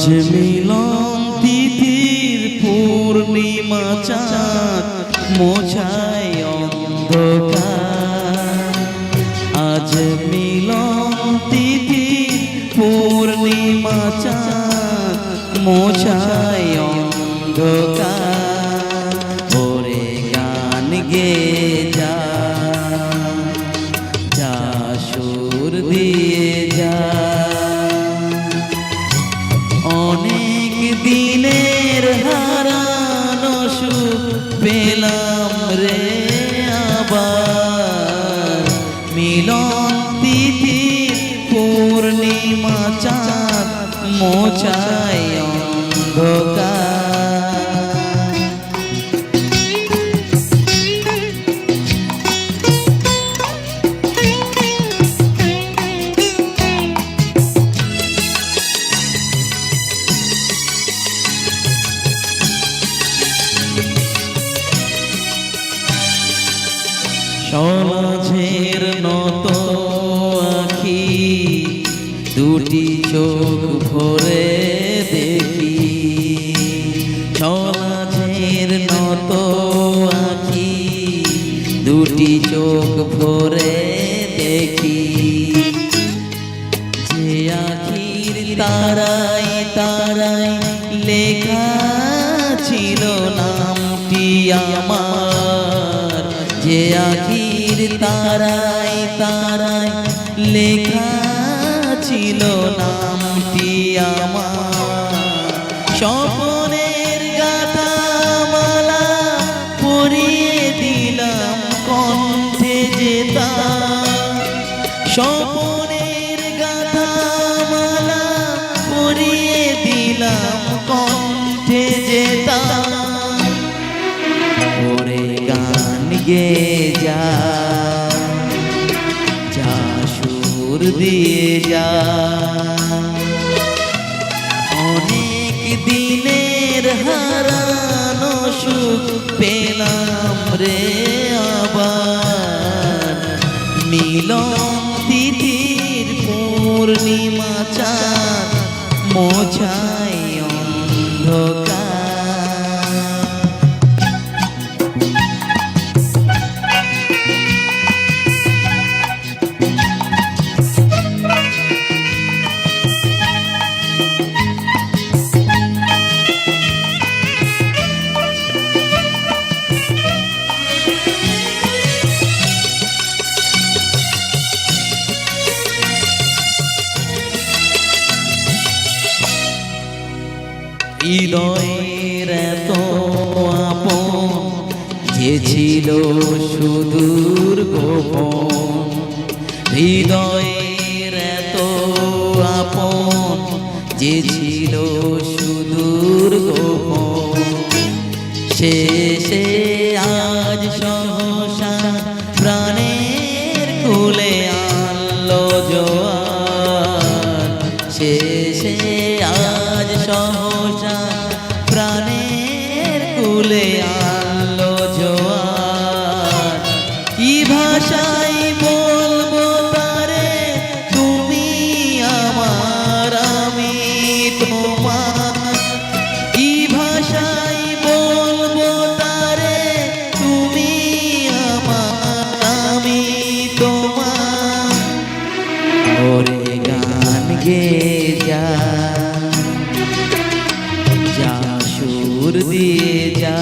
আজ মিলন তিথির পূর্ণিমা চাঁদ মোছায় অন্ধকার। আজ মিলন তিথির পূর্ণিমা চাঁদ মোছায় অন্ধকার। ওরে গান গে যা, যা সুর দিয়ে যা। অনেক দিনের হারানো সুখ পেলাম রে আবার। মিলন তিথির পূর্ণিমা চাঁদ মোছায় অন্ধকার। সমাজের নত আখি দুটি চোখ ভরে দেখি। সমাজের নত আখি দুটি চোখ ভরে দেখি। যে আখির তারাই তারাই লেখা ছিল নামটি আমার। যে আখির তারাই তারাই লেখা ছিল নামটি আমার। স্বপ্নের গাথা মালা পরিয়ে দিলাম কণ্ঠে যেতা। স্বপ্নের গাথা মালা পরিয়ে দিলাম কণ্ঠে যেতা। ওরে গান গে যা, যা সুর দিয়ে যা। অনেক দিনের হারানো সুখ পেলাম রে আবার। মিলন তিথির পূর্ণিমা চাঁদ মোছায় অন্ধকার। হৃদয়ের এত আপন যে ছিল সুদূর গোপন। হৃদয়ের এত আপন যে ছিল সুদূর গোপন। শেষে আজ সহসা প্রাণের কুলে আনলো জোয়ার। শেষে আজ সহসা প্রাণের কুলে আনলো জোয়ার। কি ভাষায় বলবো তারে তুমি আমার আমি তোমার। কি ভাষায় বলবো তারে তুমি আমার আমি তোমার। ওরে গান গে যা, যা সুর দিয়ে যা।